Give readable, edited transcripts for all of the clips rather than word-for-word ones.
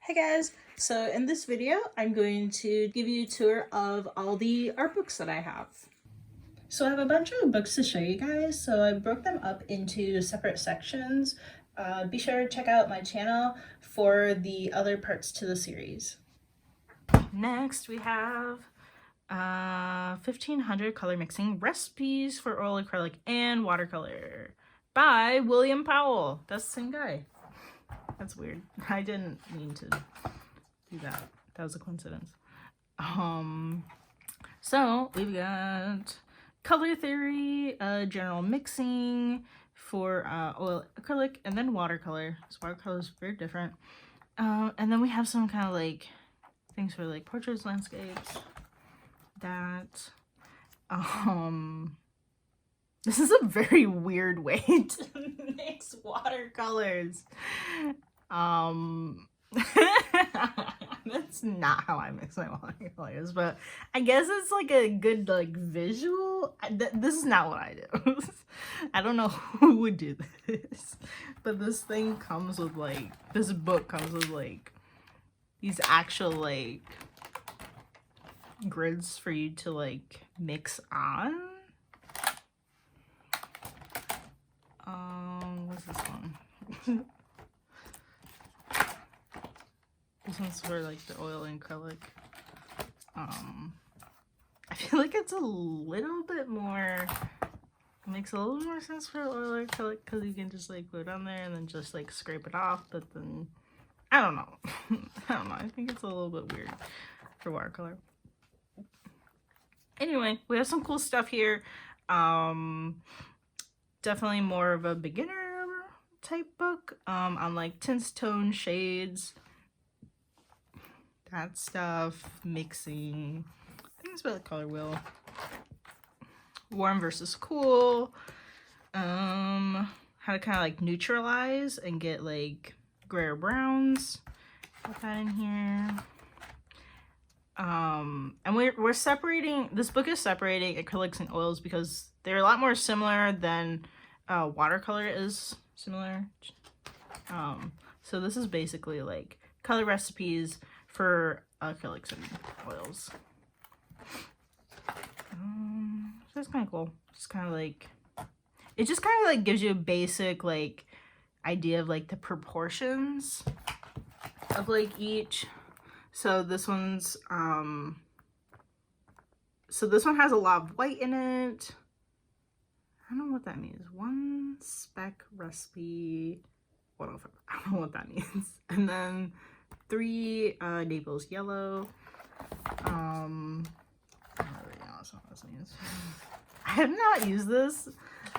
Hey guys, so in this video I'm going to give you a tour of all the art books that I have. So I have a bunch of books to show you guys, so I broke them up into separate sections. Be sure to check out my channel for the other parts to the series. Next we have 1500 color mixing recipes for oil, acrylic, and watercolor by William Powell. That's the same guy. That's weird. I didn't mean to do that. That was a coincidence. So we've got color theory, general mixing for oil, acrylic, and then watercolor. So watercolor is very different. And then we have some kind of like things for like portraits, landscapes. That. This is a very weird way to mix watercolors. That's not how I mix my watercolors, but I guess it's like a good like visual. This is not what I do. I don't know who would do this, but this thing comes with like, this book comes with like these actual like grids for you to like mix on. What's this one? This one's for like the oil and acrylic. I feel like it's a little bit more, it makes a little more sense for oil or acrylic because you can just like put it on there and then just like scrape it off, but then I don't know. I don't know. I think it's a little bit weird for watercolor. Anyway, we have some cool stuff here. Definitely more of a beginner type book on like tints, tones, shades, that stuff, mixing, things about the color wheel, warm versus cool, how to kind of like neutralize and get like grayer browns, put that in here. And we're separating, this book is separating acrylics and oils because they're a lot more similar than watercolor is similar. So this is basically like color recipes for acrylics and oils. So it's kind of cool. Just kind of like, it just kind of like gives you a basic like idea of like the proportions of like each. So this one's so this one has a lot of white in it. I don't know what that means. One spec recipe 105. I don't know what that means. And then 3 Naples yellow. I don't really know what this means. I have not used this.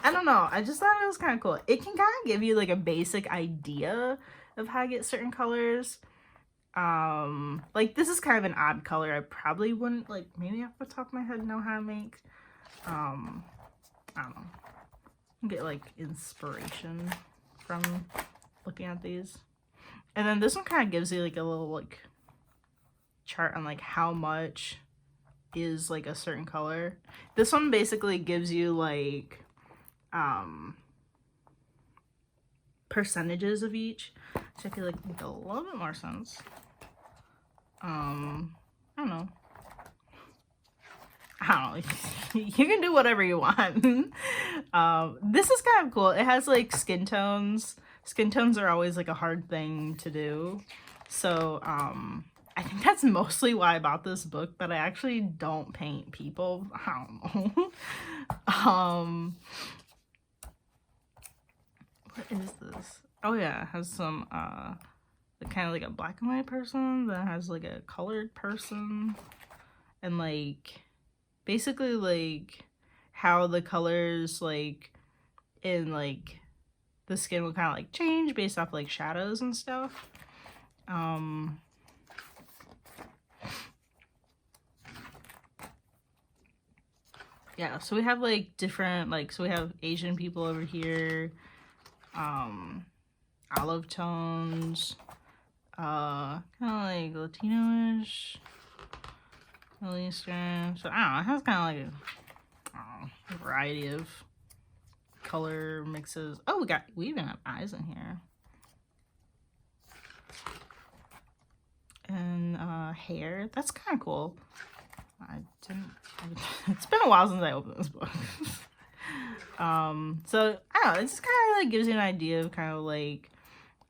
I don't know. I just thought it was kind of cool. It can kind of give you like a basic idea of how to get certain colors. Like this is kind of an odd color. I probably wouldn't like maybe off the top of my head know how to make. I don't know. Get like inspiration from looking at these. And then this one kind of gives you like a little like chart on like how much is like a certain color. This one basically gives you like percentages of each, which I feel like make a little bit more sense. I don't know. You can do whatever you want. This is kind of cool. It has like skin tones. Skin tones are always like a hard thing to do. So I think that's mostly why I bought this book, but I actually don't paint people. I don't know. What is this? Oh yeah, it has some kind of like a black and white person that has like a colored person, and like basically like how the colors like in like the skin will kind of like change based off like shadows and stuff. Yeah, so we have like different like, so we have Asian people over here, olive tones, kind of like Latino-ish, Middle Eastern. So I don't know, it has kind of like a variety of color mixes. Oh, we even have eyes in here. hair. That's kind of cool. It's been a while since I opened this book. So I don't know, it just kind of like gives you an idea of kind of like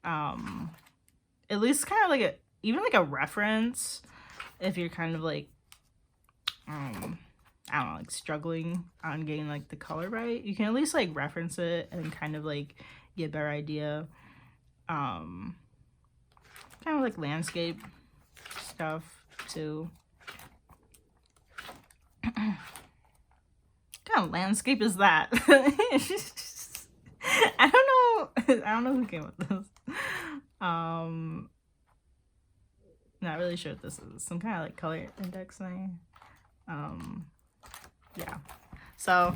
at least kind of like even like a reference if you're kind of like I don't know, like struggling on getting like the color right. You can at least like reference it and kind of like get a better idea. Kind of like landscape stuff too. What kind of landscape is that? I don't know who came with this. Not really sure what this is. Some kind of like color index thing. Yeah. So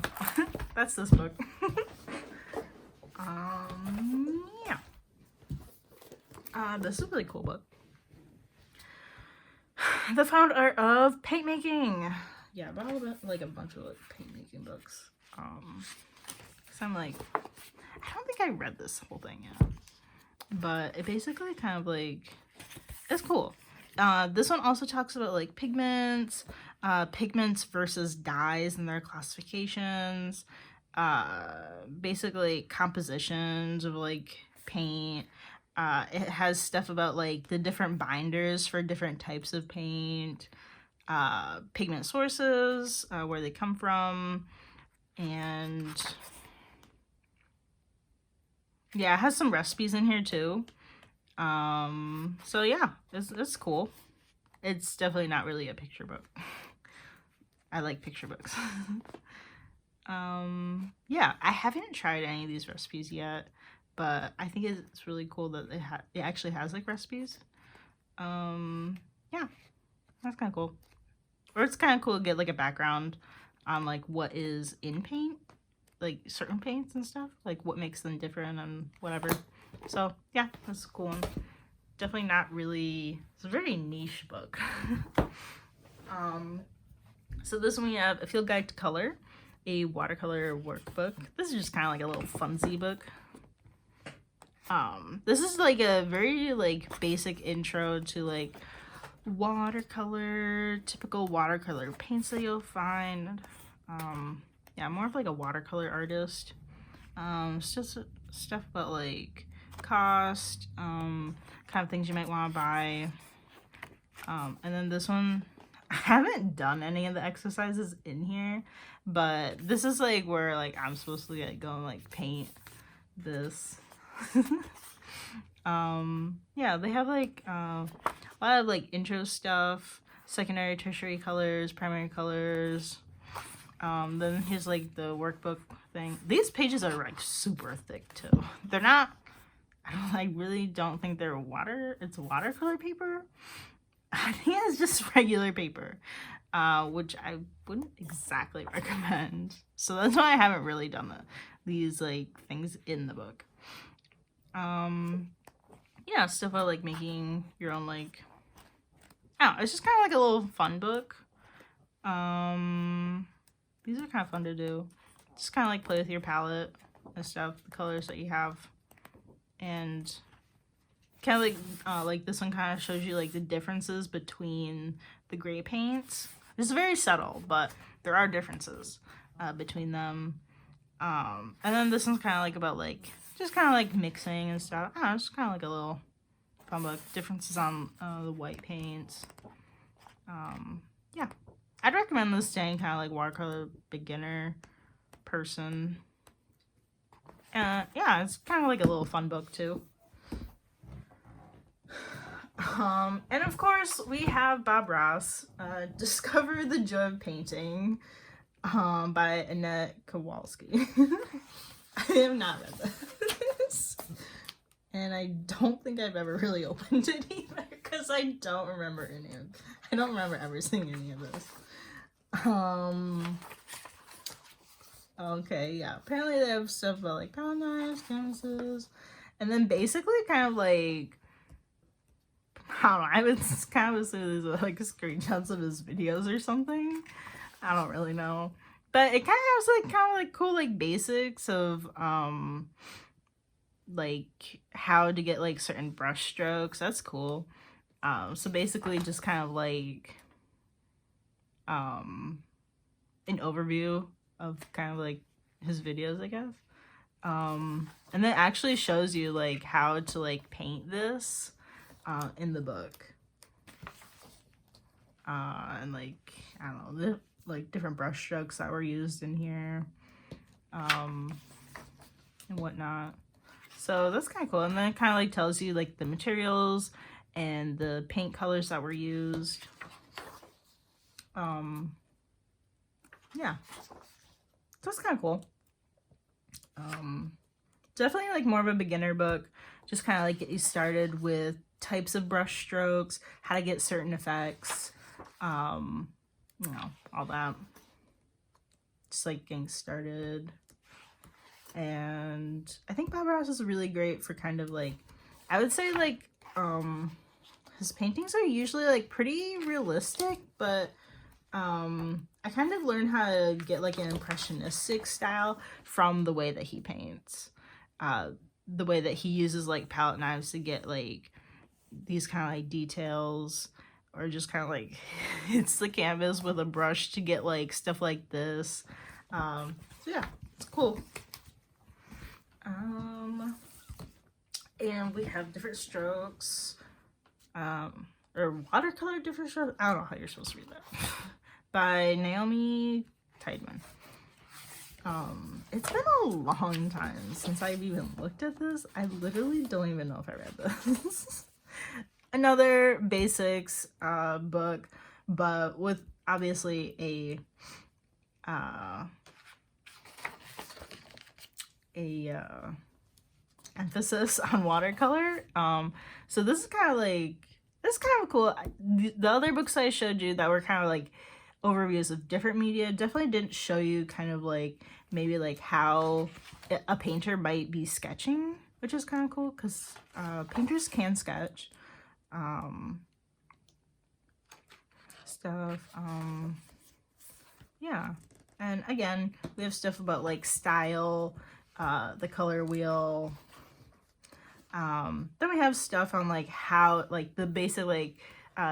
that's this book. Yeah. This is a really cool book. The Found Art of Paintmaking. Yeah, but like a bunch of like paintmaking books. So I'm like, I don't think I read this whole thing yet, but it basically kind of like, it's cool. This one also talks about like pigments versus dyes and their classifications, basically compositions of like paint. It has stuff about like the different binders for different types of paint, pigment sources, where they come from, and yeah, it has some recipes in here too. So yeah, it's cool. It's definitely not really a picture book. I like picture books. Yeah, I haven't tried any of these recipes yet, but I think it's really cool that it actually has like recipes. Yeah, that's kind of cool. Or it's kind of cool to get like a background on like what is in paint, like certain paints and stuff, like what makes them different and whatever. So yeah, that's a cool one. Definitely not really, it's a very niche book. So this one we have A Field Guide to Color, a watercolor workbook. This is just kind of like a little funsy book. This is like a very like basic intro to like watercolor, typical watercolor paints that you'll find. Yeah, I'm more of like a watercolor artist. It's just stuff about like cost, kind of things you might want to buy. And then this one, I haven't done any of the exercises in here, but this is like where like I'm supposed to like go and like paint this. Yeah, they have like a lot of like intro stuff, secondary, tertiary colors, primary colors. Then here's like the workbook thing. These pages are like super thick too. They're not, I really don't think they're it's watercolor paper. I think it's just regular paper, which I wouldn't exactly recommend. So that's why I haven't really done these like things in the book. Yeah, stuff about like making your own like, I don't know, it's just kind of like a little fun book. These are kind of fun to do. Just kind of like play with your palette and stuff, the colors that you have, and kind of like this one kind of shows you like the differences between the gray paints. It's very subtle, but there are differences between them. And then this one's kind of like about like just kind of like mixing and stuff. I don't know, it's kind of like a little fun book. Differences on the white paints. Yeah, I'd recommend this to any kind of like watercolor beginner person. Yeah, it's kind of like a little fun book too. And of course we have Bob Ross, Discover the Joy of Painting, by Annette Kowalski. I have not read this, and I don't think I've ever really opened it either, because I don't remember ever seeing any of this. Okay, yeah, apparently they have stuff about like palette knives, canvases, and then basically kind of like, I don't know, I would kind of assume these are like screenshots of his videos or something. I don't really know. But it kind of has like kind of like cool like basics of like how to get like certain brush strokes. That's cool. So basically just kind of like an overview of kind of like his videos, I guess. And then actually shows you like how to like paint this in the book. And like, I don't know, like different brush strokes that were used in here, and whatnot. So that's kind of cool. And then it kind of like tells you like the materials and the paint colors that were used. Yeah, so that's kind of cool. Definitely like more of a beginner book, just kind of like get you started with types of brush strokes, how to get certain effects, you know, all that. Just like getting started. And I think Bob Ross is really great for kind of like, I would say like, his paintings are usually like pretty realistic, but I kind of learned how to get like an impressionistic style from the way that he paints. The way that he uses like palette knives to get like these kind of like details, or just kind of like hits the canvas with a brush to get like stuff like this. So yeah, it's cool. And we have different strokes, or Watercolor Differential. I don't know how you're supposed to read that. By Naomi Tydeman. It's been a long time since I've even looked at this. I literally don't even know if I read this. Another basics book, but with obviously a emphasis on watercolor. So this is kind of like, this is kind of cool. The other books I showed you that were kind of like overviews of different media definitely didn't show you kind of like maybe like how a painter might be sketching, which is kind of cool because painters can sketch stuff. Yeah, and again we have stuff about like style, the color wheel. Then we have stuff on like how, like the basic like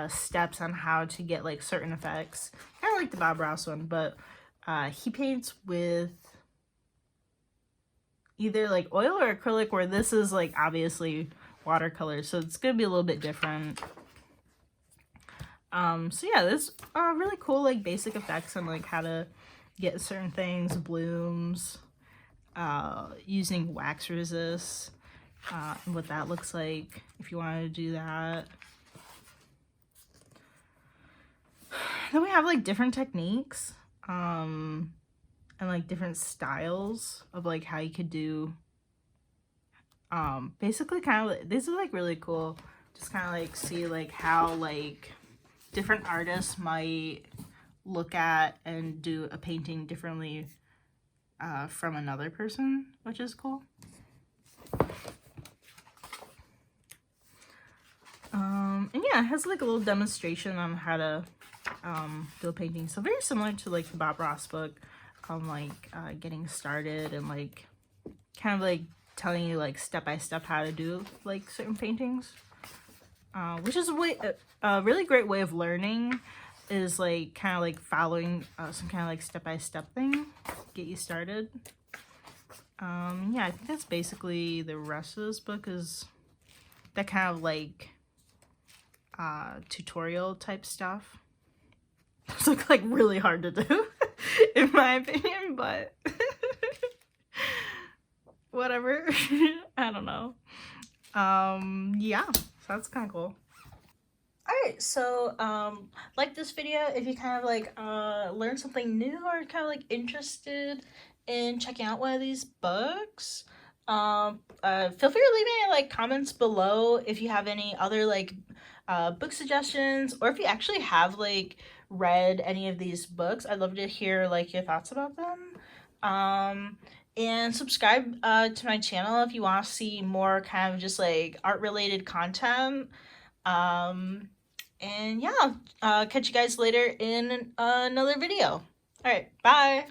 steps on how to get like certain effects, kind of like the Bob Ross one, but he paints with either like oil or acrylic, where this is like obviously watercolor, so it's gonna be a little bit different. So yeah, this really cool like basic effects on like how to get certain things, blooms, using wax resist, and what that looks like if you wanted to do that. Then we have like different techniques, and like different styles of like how you could do, basically kind of, these are like really cool. Just kind of like see like how like different artists might look at and do a painting differently from another person, which is cool. And yeah, it has like a little demonstration on how to do a painting. So very similar to like the Bob Ross book, like getting started and like kind of like telling you like step by step how to do like certain paintings, which is a really great way of learning, is like kind of like following some kind of like step by step thing, get you started. Yeah, I think that's basically the rest of this book, is that kind of like tutorial type stuff. It's like really hard to do in my opinion, but whatever. I don't know. Yeah, so that's kind of cool. Alright, so like this video if you kind of like learn something new, or kind of like interested in checking out one of these books. Feel free to leave any like comments below if you have any other like book suggestions, or if you actually have like read any of these books. I'd love to hear like your thoughts about them. And subscribe to my channel if you want to see more kind of just like art related content. And yeah, catch you guys later in another video. All right, bye.